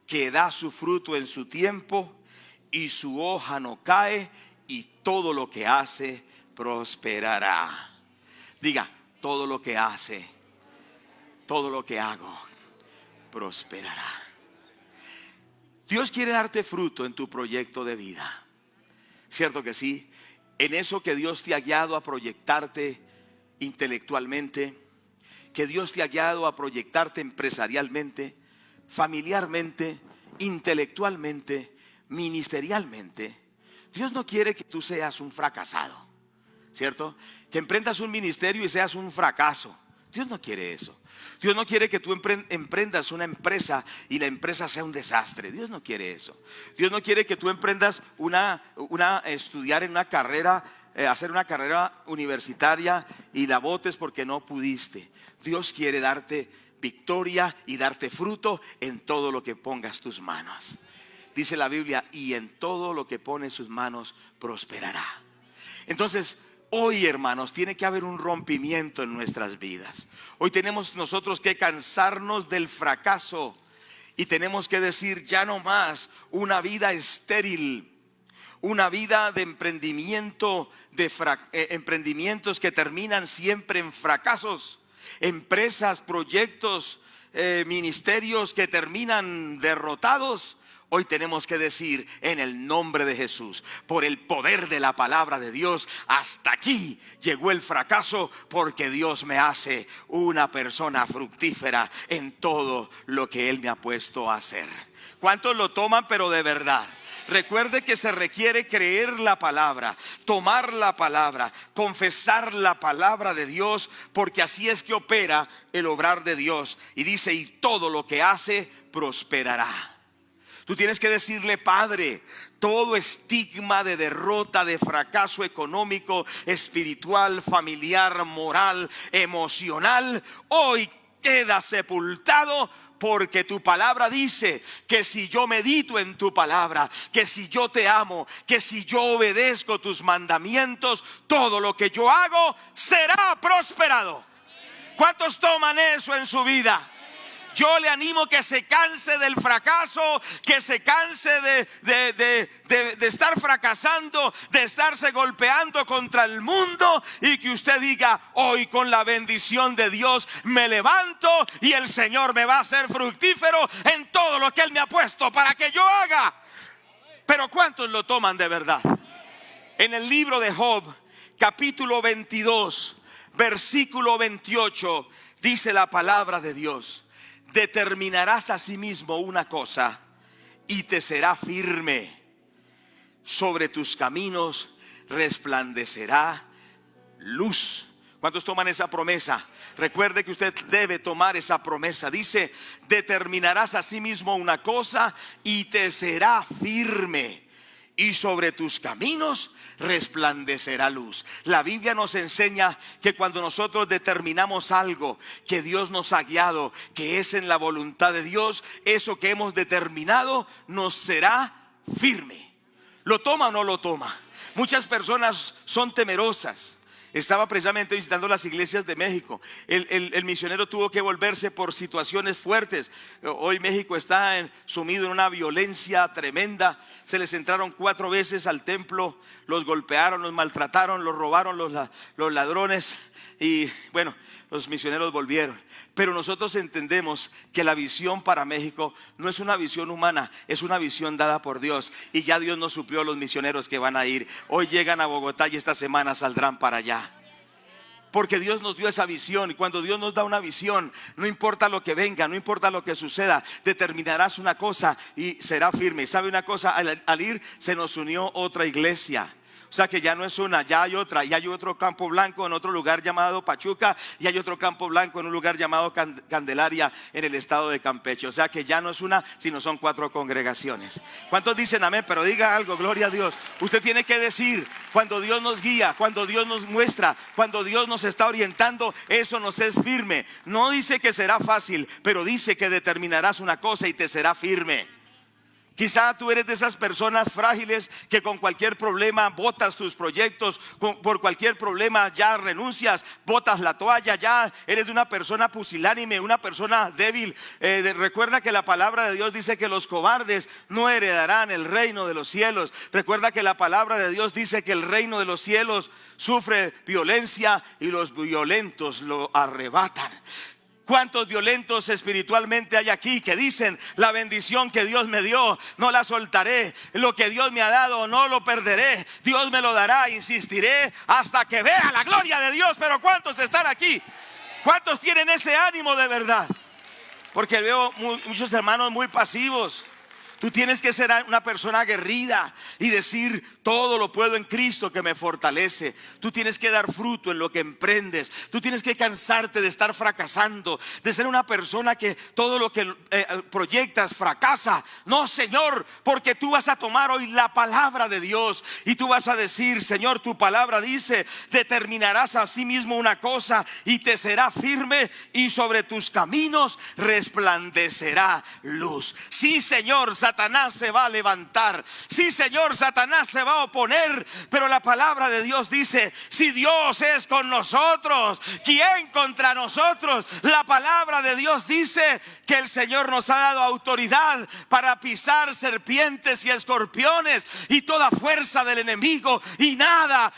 A: que da su fruto en su tiempo y su hoja no cae, y todo lo que hace prosperará. Diga: todo lo que hace, todo lo que hago, prosperará. Dios quiere darte fruto en tu proyecto de vida. ¿Cierto que sí? En eso que Dios te ha guiado a proyectarte intelectualmente, que Dios te ha guiado a proyectarte empresarialmente, familiarmente, intelectualmente, ministerialmente. Dios no quiere que tú seas un fracasado, ¿cierto? Que emprendas un ministerio y seas un fracaso. Dios no quiere eso. Dios no quiere que tú emprendas una empresa y la empresa sea un desastre. Dios no quiere eso. Dios no quiere que tú emprendas estudiar en una carrera, hacer una carrera universitaria y la botes porque no pudiste. Dios quiere darte victoria y darte fruto en todo lo que pongas tus manos. Dice la Biblia: y en todo lo que pone sus manos prosperará. Entonces, hoy, hermanos, tiene que haber un rompimiento en nuestras vidas. Hoy tenemos nosotros que cansarnos del fracaso y tenemos que decir: ya no más una vida estéril, una vida de emprendimiento, emprendimientos que terminan siempre en fracasos, empresas, proyectos, ministerios que terminan derrotados. Hoy tenemos que decir: en el nombre de Jesús, por el poder de la palabra de Dios, hasta aquí llegó el fracaso, porque Dios me hace una persona fructífera en todo lo que Él me ha puesto a hacer. ¿Cuántos lo toman pero de verdad? Recuerde que se requiere creer la palabra, tomar la palabra, confesar la palabra de Dios, porque así es que opera el obrar de Dios. Y dice: y todo lo que hace prosperará. Tú tienes que decirle: Padre, todo estigma de derrota, de fracaso económico, espiritual, familiar, moral, emocional, hoy queda sepultado, porque tu palabra dice que si yo medito en tu palabra, que si yo te amo, que si yo obedezco tus mandamientos, todo lo que yo hago será prosperado. ¿Cuántos toman eso en su vida? Yo le animo que se canse del fracaso, que se canse de estar fracasando, de estarse golpeando contra el mundo, y que usted diga: hoy, con la bendición de Dios, me levanto y el Señor me va a hacer fructífero en todo lo que Él me ha puesto para que yo haga. Pero ¿cuántos lo toman de verdad? En el libro de Job, capítulo 22, versículo 28, dice la palabra de Dios: determinarás a sí mismo una cosa y te será firme. Sobre tus caminos resplandecerá luz. ¿Cuántos toman esa promesa? Recuerde que usted debe tomar esa promesa. Dice: determinarás a sí mismo una cosa y te será firme, y sobre tus caminos resplandecerá luz. La Biblia nos enseña que cuando nosotros determinamos algo que Dios nos ha guiado, que es en la voluntad de Dios, eso que hemos determinado nos será firme. ¿Lo toma o no lo toma? Muchas personas son temerosas. Estaba precisamente visitando las iglesias de México. El misionero tuvo que volverse por situaciones fuertes. Hoy México está sumido en una violencia tremenda. Se les entraron 4 veces al templo, los golpearon, los maltrataron, los robaron los ladrones. Y bueno, los misioneros volvieron. Pero nosotros entendemos que la visión para México no es una visión humana, es una visión dada por Dios. Y ya Dios nos suplió los misioneros que van a ir. Hoy llegan a Bogotá y esta semana saldrán para allá. Porque Dios nos dio esa visión. Y cuando Dios nos da una visión, no importa lo que venga, no importa lo que suceda, determinarás una cosa y será firme. Y sabe una cosa, al ir se nos unió otra iglesia. O sea que ya no es una, ya hay otra. Y hay otro Campo Blanco en otro lugar llamado Pachuca, y hay otro Campo Blanco en un lugar llamado Candelaria, en el estado de Campeche. O sea que ya no es una, sino son 4 congregaciones. ¿Cuántos dicen amén? Pero diga algo, gloria a Dios. Usted tiene que decir: cuando Dios nos guía, cuando Dios nos muestra, cuando Dios nos está orientando, eso nos es firme. No dice que será fácil, pero dice que determinarás una cosa y te será firme. Quizá tú eres de esas personas frágiles que con cualquier problema botas tus proyectos, por cualquier problema ya renuncias, botas la toalla, ya eres de una persona pusilánime, una persona débil. Recuerda que la palabra de Dios dice que los cobardes no heredarán el reino de los cielos. Recuerda que la palabra de Dios dice que el reino de los cielos sufre violencia y los violentos lo arrebatan. ¿Cuántos violentos espiritualmente hay aquí que dicen: la bendición que Dios me dio no la soltaré, lo que Dios me ha dado no lo perderé, Dios me lo dará, insistiré hasta que vea la gloria de Dios? Pero ¿cuántos están aquí? ¿Cuántos tienen ese ánimo de verdad? Porque veo muchos hermanos muy pasivos. Tú tienes que ser una persona aguerrida y decir: todo lo puedo en Cristo que me fortalece. Tú tienes que dar fruto en lo que emprendes. Tú tienes que cansarte de estar fracasando, de ser una persona que todo lo que proyectas fracasa. No, Señor, porque tú vas a tomar hoy la palabra de Dios y tú vas a decir: Señor, tu palabra dice: determinarás a sí mismo una cosa y te será firme, y sobre tus caminos resplandecerá luz. Sí, Señor, Satanás se va a levantar. Sí, Señor, Satanás se va a oponer. Pero la palabra de Dios dice: si Dios es con nosotros, ¿quién contra nosotros? La palabra de Dios dice que el Señor nos ha dado autoridad para pisar serpientes y escorpiones y toda fuerza del enemigo, y nada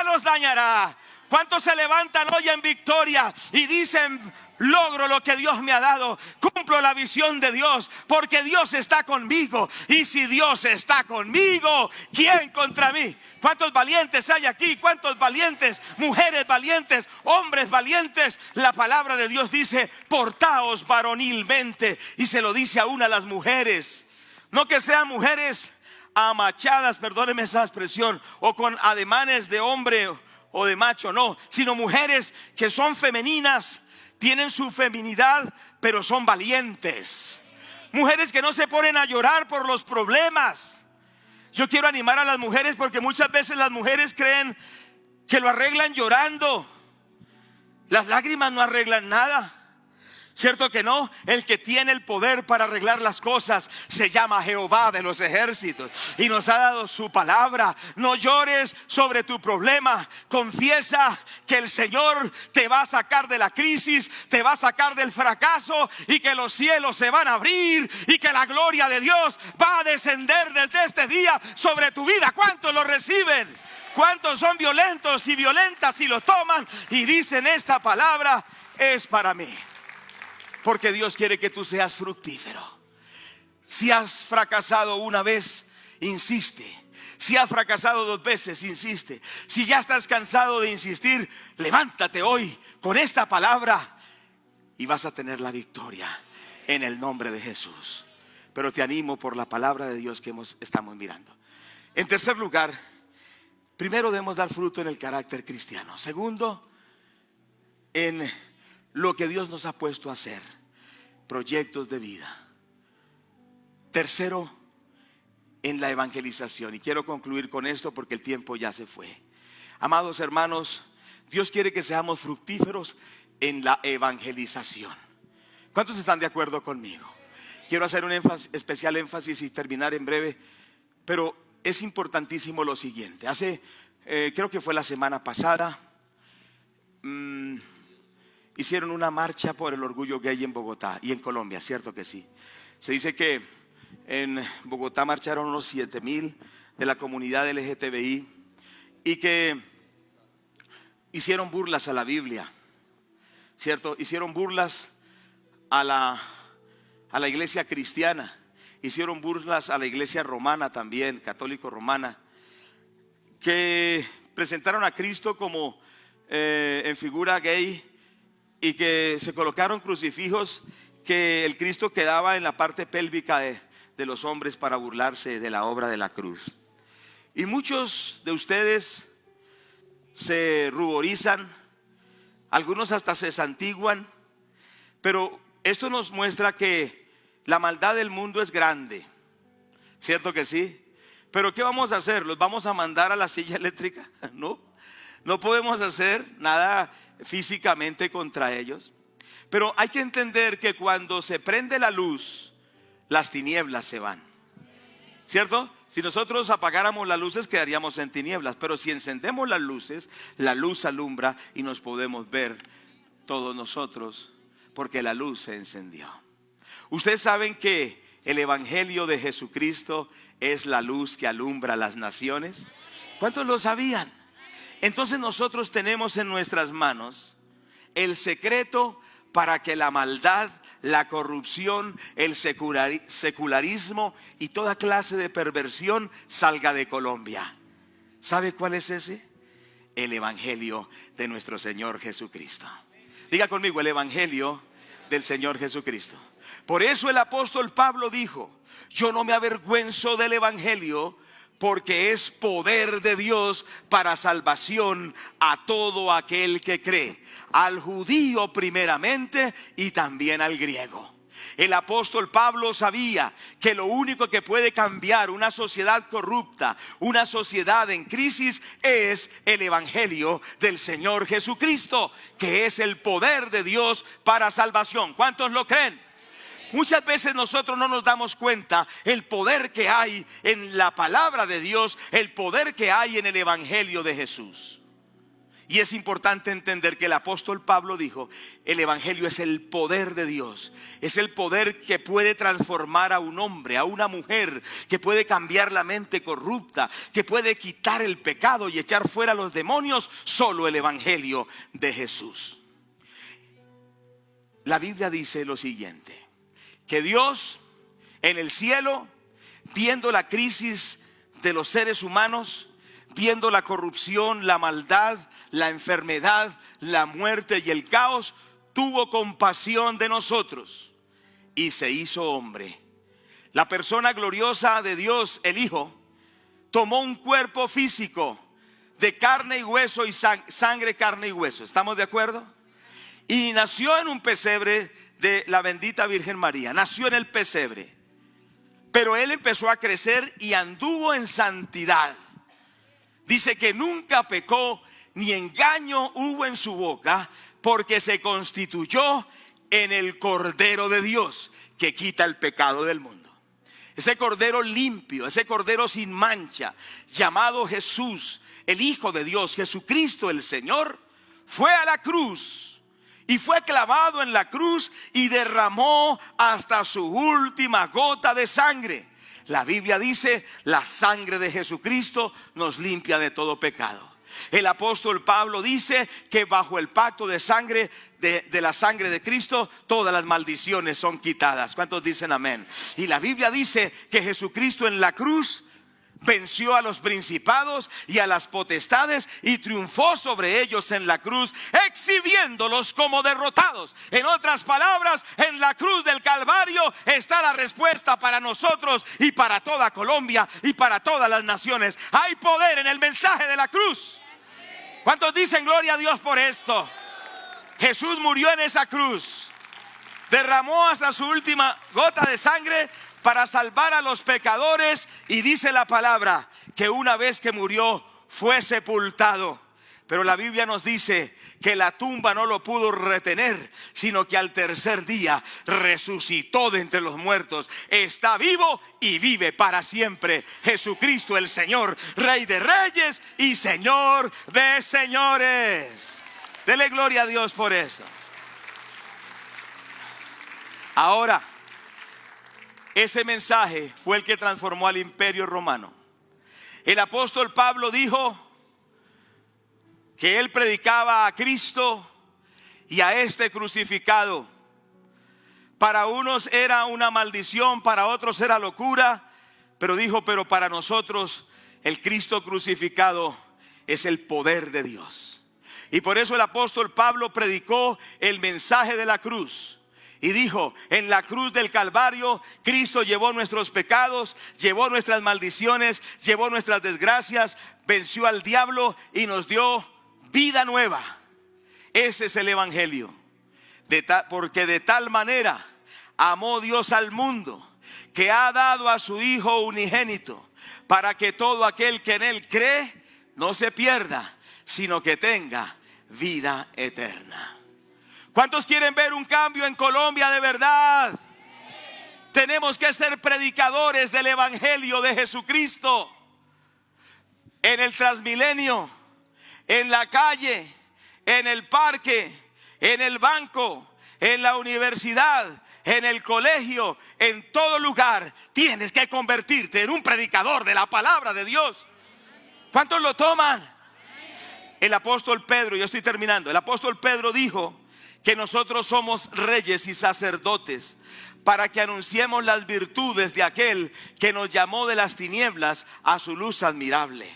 A: nos dañará. ¿Cuántos se levantan hoy en victoria y dicen: logro lo que Dios me ha dado, cumplo la visión de Dios, porque Dios está conmigo? Y si Dios está conmigo, ¿quién contra mí? ¿Cuántos valientes hay aquí? ¿Cuántos valientes? Mujeres valientes, hombres valientes. La palabra de Dios dice: portaos varonilmente. Y se lo dice aún a las mujeres. No que sean mujeres amachadas, perdónenme esa expresión, o con ademanes de hombre o de macho, no, sino mujeres que son femeninas, tienen su feminidad, pero son valientes. Mujeres que no se ponen a llorar por los problemas. Yo quiero animar a las mujeres, porque muchas veces las mujeres creen que lo arreglan llorando. Las lágrimas no arreglan nada. ¿Cierto que no? El que tiene el poder para arreglar las cosas se llama Jehová de los ejércitos y nos ha dado su palabra. No llores sobre tu problema. Confiesa que el Señor te va a sacar de la crisis, te va a sacar del fracaso, y que los cielos se van a abrir y que la gloria de Dios va a descender desde este día sobre tu vida. ¿Cuántos lo reciben? ¿Cuántos son violentos y violentas y lo toman y dicen: esta palabra es para mí? Porque Dios quiere que tú seas fructífero. Si has fracasado una vez, insiste. Si has fracasado 2 veces, insiste. Si ya estás cansado de insistir, levántate hoy con esta palabra y vas a tener la victoria en el nombre de Jesús. Pero te animo por la palabra de Dios que estamos mirando. En tercer lugar, primero debemos dar fruto en el carácter cristiano. Segundo, en lo que Dios nos ha puesto a hacer, proyectos de vida. Tercero, en la evangelización. Y quiero concluir con esto porque el tiempo ya se fue. Amados hermanos, Dios quiere que seamos fructíferos en la evangelización. ¿Cuántos están de acuerdo conmigo? Quiero hacer un especial énfasis y terminar en breve, pero es importantísimo lo siguiente. Creo que fue la semana pasada, hicieron una marcha por el orgullo gay en Bogotá y en Colombia, ¿cierto que sí? Se dice que en Bogotá marcharon unos 7,000 de la comunidad LGTBI y que hicieron burlas a la Biblia, ¿cierto? Hicieron burlas a la iglesia cristiana, hicieron burlas a la iglesia romana también, católico romana, que presentaron a Cristo como en figura gay, y que se colocaron crucifijos que el Cristo quedaba en la parte pélvica de los hombres para burlarse de la obra de la cruz. Y muchos de ustedes se ruborizan, algunos hasta se santiguan, pero esto nos muestra que la maldad del mundo es grande, ¿cierto que sí? Pero ¿qué vamos a hacer? ¿Los vamos a mandar a la silla eléctrica? No podemos hacer nada físicamente contra ellos. Pero hay que entender que cuando se prende la luz, las tinieblas se van, ¿cierto? Si nosotros apagáramos las luces, quedaríamos en tinieblas. Pero si encendemos las luces, la luz alumbra y nos podemos ver todos nosotros, porque la luz se encendió. Ustedes saben que el evangelio de Jesucristo es la luz que alumbra las naciones. ¿Cuántos lo sabían? Entonces nosotros tenemos en nuestras manos el secreto para que la maldad, la corrupción, el secularismo y toda clase de perversión salga de Colombia. ¿Sabe cuál es ese? El evangelio de nuestro Señor Jesucristo. Diga conmigo: el evangelio del Señor Jesucristo. Por eso el apóstol Pablo dijo: yo no me avergüenzo del evangelio, porque es poder de Dios para salvación a todo aquel que cree, al judío primeramente y también al griego. El apóstol Pablo sabía que lo único que puede cambiar una sociedad corrupta, una sociedad en crisis, es el evangelio del Señor Jesucristo, que es el poder de Dios para salvación. ¿Cuántos lo creen? Muchas veces nosotros no nos damos cuenta el poder que hay en la palabra de Dios, el poder que hay en el evangelio de Jesús. Y es importante entender que el apóstol Pablo dijo: el evangelio es el poder de Dios, es el poder que puede transformar a un hombre, a una mujer, que puede cambiar la mente corrupta, que puede quitar el pecado y echar fuera los demonios. Solo el evangelio de Jesús. La Biblia dice lo siguiente: que Dios en el cielo, viendo la crisis de los seres humanos, viendo la corrupción, la maldad, la enfermedad, la muerte y el caos, tuvo compasión de nosotros y se hizo hombre. La persona gloriosa de Dios, el Hijo, tomó un cuerpo físico de carne y hueso y sangre, carne y hueso. ¿Estamos de acuerdo? Y nació en un pesebre de la bendita Virgen María. Nació en el pesebre. Pero él empezó a crecer y anduvo en santidad. Dice que nunca pecó, ni engaño hubo en su boca, porque se constituyó en el Cordero de Dios que quita el pecado del mundo. Ese Cordero limpio, ese Cordero sin mancha, llamado Jesús, el Hijo de Dios, Jesucristo el Señor, fue a la cruz y fue clavado en la cruz y derramó hasta su última gota de sangre. La Biblia dice: la sangre de Jesucristo nos limpia de todo pecado. El apóstol Pablo dice que bajo el pacto de sangre, de la sangre de Cristo, todas las maldiciones son quitadas. ¿Cuántos dicen amén? Y la Biblia dice que Jesucristo en la cruz venció a los principados y a las potestades y triunfó sobre ellos en la cruz, exhibiéndolos como derrotados. En otras palabras, en la cruz del Calvario está la respuesta para nosotros y para toda Colombia y para todas las naciones. Hay poder en el mensaje de la cruz. ¿Cuántos dicen gloria a Dios por esto? Jesús murió en esa cruz, derramó hasta su última gota de sangre para salvar a los pecadores, y dice la palabra que una vez que murió fue sepultado. Pero la Biblia nos dice que la tumba no lo pudo retener, sino que al tercer día resucitó de entre los muertos. Está vivo y vive para siempre. Jesucristo el Señor, Rey de reyes y Señor de señores. Dele gloria a Dios por eso. Ahora, ese mensaje fue el que transformó al imperio romano. El apóstol Pablo dijo que él predicaba a Cristo y a este crucificado. Para unos era una maldición, para otros era locura, pero dijo: pero para nosotros el Cristo crucificado es el poder de Dios. Y por eso el apóstol Pablo predicó el mensaje de la cruz. Y dijo: en la cruz del Calvario, Cristo llevó nuestros pecados, llevó nuestras maldiciones, llevó nuestras desgracias, venció al diablo y nos dio vida nueva. Ese es el evangelio. Porque de tal manera amó Dios al mundo, que ha dado a su Hijo unigénito, para que todo aquel que en él cree no se pierda, sino que tenga vida eterna. ¿Cuántos quieren ver un cambio en Colombia de verdad? Tenemos que ser predicadores del evangelio de Jesucristo. En el Transmilenio, en la calle, en el parque, en el banco, en la universidad, en el colegio, en todo lugar, tienes que convertirte en un predicador de la palabra de Dios. ¿Cuántos lo toman? El apóstol Pedro, yo estoy terminando, el apóstol Pedro dijo que nosotros somos reyes y sacerdotes para que anunciemos las virtudes de aquel que nos llamó de las tinieblas a su luz admirable.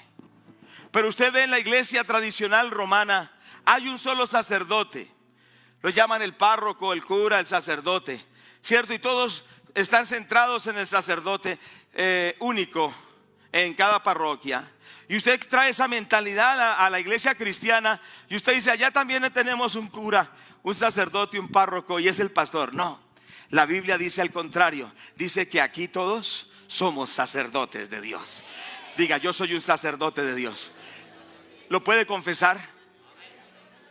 A: Pero usted ve en la iglesia tradicional romana, hay un solo sacerdote. Lo llaman el párroco, el cura, el sacerdote, ¿cierto? Y todos están centrados en el sacerdote único en cada parroquia. Y usted trae esa mentalidad a la iglesia cristiana y usted dice: allá también tenemos un cura, un sacerdote, un párroco, y es el pastor. No, la Biblia dice al contrario. Dice que aquí todos somos sacerdotes de Dios. Diga: yo soy un sacerdote de Dios. ¿Lo puede confesar?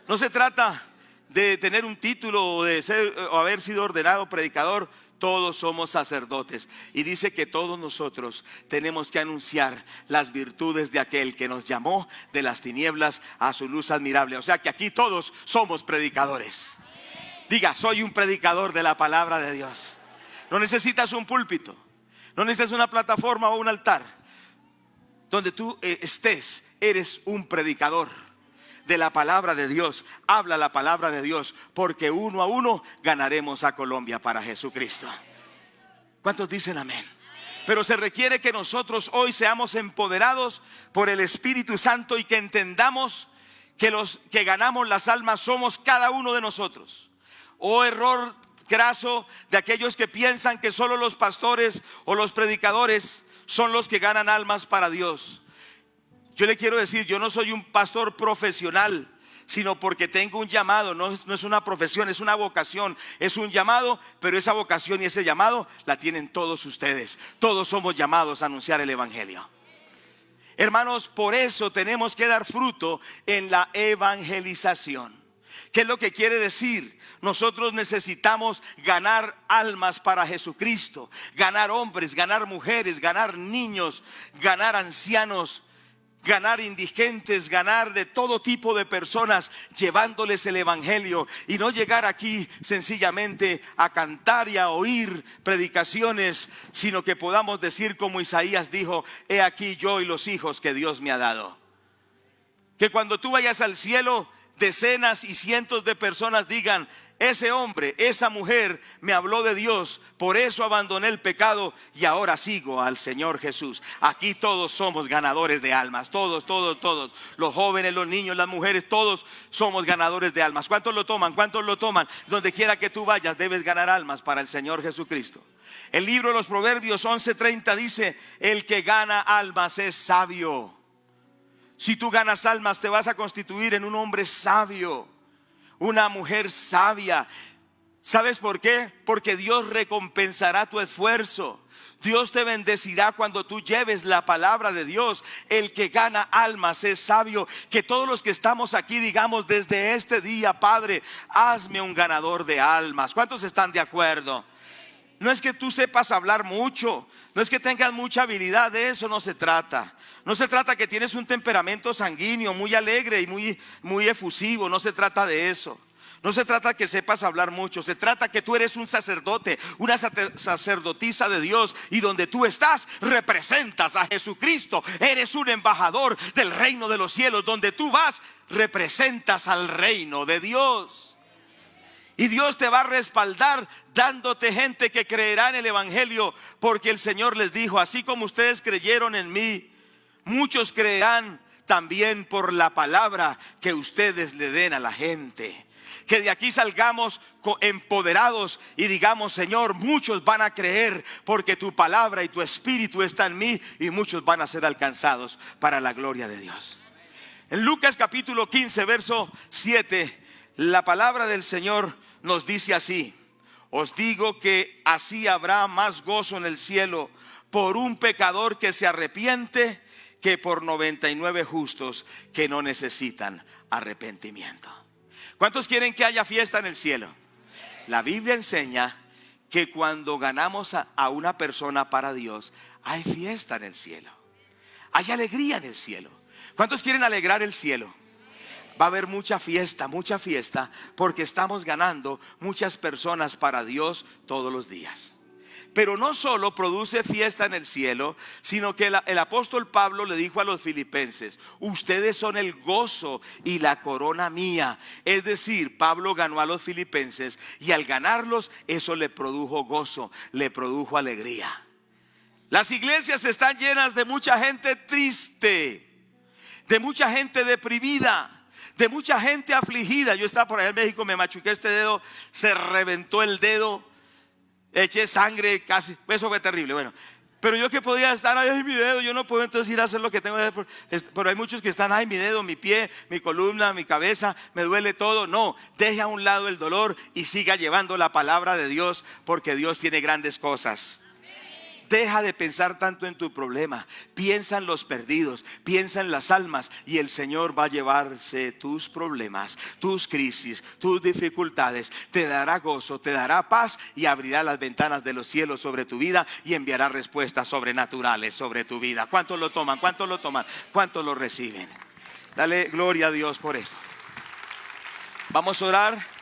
A: No se trata de tener un título o de ser o haber sido ordenado predicador. Todos somos sacerdotes. Y dice que todos nosotros tenemos que anunciar las virtudes de aquel que nos llamó de las tinieblas a su luz admirable. O sea que aquí todos somos predicadores. Diga: soy un predicador de la palabra de Dios. No necesitas un púlpito, no necesitas una plataforma o un altar. Donde tú estés, eres un predicador de la palabra de Dios. Habla la palabra de Dios, porque uno a uno ganaremos a Colombia para Jesucristo. ¿Cuántos dicen amén? Pero se requiere que nosotros hoy seamos empoderados por el Espíritu Santo y que entendamos que los que ganamos las almas somos cada uno de nosotros. Oh, error graso de aquellos que piensan que solo los pastores o los predicadores son los que ganan almas para Dios. Yo le quiero decir: yo no soy un pastor profesional, sino porque tengo un llamado. No es una profesión, es una vocación, es un llamado. Pero esa vocación y ese llamado la tienen todos ustedes. Todos somos llamados a anunciar el evangelio. Hermanos, por eso tenemos que dar fruto en la evangelización. ¿Qué es lo que quiere decir? Nosotros necesitamos ganar almas para Jesucristo, ganar hombres, ganar mujeres, ganar niños, ganar ancianos, ganar indigentes, ganar de todo tipo de personas, llevándoles el evangelio, y no llegar aquí sencillamente a cantar y a oír predicaciones, sino que podamos decir como Isaías dijo: he aquí yo y los hijos que Dios me ha dado. Que cuando tú vayas al cielo, decenas y cientos de personas digan: ese hombre, esa mujer me habló de Dios, por eso abandoné el pecado y ahora sigo al Señor Jesús. Aquí todos somos ganadores de almas, todos, los jóvenes, los niños, las mujeres, todos somos ganadores de almas. ¿Cuántos lo toman? ¿Cuántos lo toman? Donde quiera que tú vayas debes ganar almas para el Señor Jesucristo. El libro de los Proverbios 11:30 dice: el que gana almas es sabio. Si tú ganas almas, te vas a constituir en un hombre sabio, una mujer sabia. ¿Sabes por qué? Porque Dios recompensará tu esfuerzo. Dios te bendecirá cuando tú lleves la palabra de Dios. El que gana almas es sabio. Que todos los que estamos aquí digamos desde este día: Padre, hazme un ganador de almas. ¿Cuántos están de acuerdo? No es que tú sepas hablar mucho, no es que tengas mucha habilidad, de eso no se trata. No se trata que tienes un temperamento sanguíneo, muy alegre y muy efusivo. No se trata de eso. No se trata que sepas hablar mucho. Se trata que tú eres un sacerdote, una sacerdotisa de Dios, y donde tú estás representas a Jesucristo. Eres un embajador del reino de los cielos. Donde tú vas representas al reino de Dios. Y Dios te va a respaldar dándote gente que creerá en el evangelio, porque el Señor les dijo: así como ustedes creyeron en mí, muchos creerán también por la palabra que ustedes le den a la gente. Que de aquí salgamos empoderados y digamos: Señor, muchos van a creer porque tu palabra y tu espíritu está en mí, y muchos van a ser alcanzados para la gloria de Dios. En Lucas capítulo 15 verso 7, la palabra del Señor nos dice así: os digo que así habrá más gozo en el cielo por un pecador que se arrepiente que por 99 justos que no necesitan arrepentimiento. ¿Cuántos quieren que haya fiesta en el cielo? La Biblia enseña que cuando ganamos a una persona para Dios, hay fiesta en el cielo, hay alegría en el cielo. ¿Cuántos quieren alegrar el cielo? Va a haber mucha fiesta, porque estamos ganando muchas personas para Dios todos los días. Pero no solo produce fiesta en el cielo, sino que el apóstol Pablo le dijo a los filipenses: ustedes son el gozo y la corona mía. Es decir, Pablo ganó a los filipenses, y al ganarlos, eso le produjo gozo, le produjo alegría. Las iglesias están llenas de mucha gente triste, de mucha gente deprimida, de mucha gente afligida. Yo estaba por allá en México, me machuqué este dedo, se reventó el dedo, eché sangre casi, eso fue terrible. Bueno, pero yo que podía estar: ay, mi dedo, yo no puedo entonces ir a hacer lo que tengo que hacer. Pero hay muchos que están: ay, mi dedo, mi pie, mi columna, mi cabeza, me duele todo. No, deje a un lado el dolor y siga llevando la palabra de Dios, porque Dios tiene grandes cosas. Deja de pensar tanto en tu problema. Piensa en los perdidos, piensa en las almas, y el Señor va a llevarse tus problemas, tus crisis, tus dificultades. Te dará gozo, te dará paz, y abrirá las ventanas de los cielos sobre tu vida, y enviará respuestas sobrenaturales sobre tu vida. ¿Cuántos lo toman? ¿Cuántos lo toman? ¿Cuántos lo reciben? Dale gloria a Dios por esto. Vamos a orar.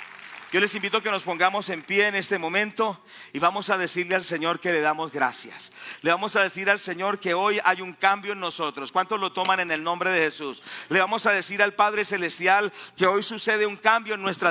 A: Yo les invito a que nos pongamos en pie en este momento y vamos a decirle al Señor que le damos gracias. Le vamos a decir al Señor que hoy hay un cambio en nosotros. ¿Cuántos lo toman en el nombre de Jesús? Le vamos a decir al Padre Celestial que hoy sucede un cambio en nuestras vidas.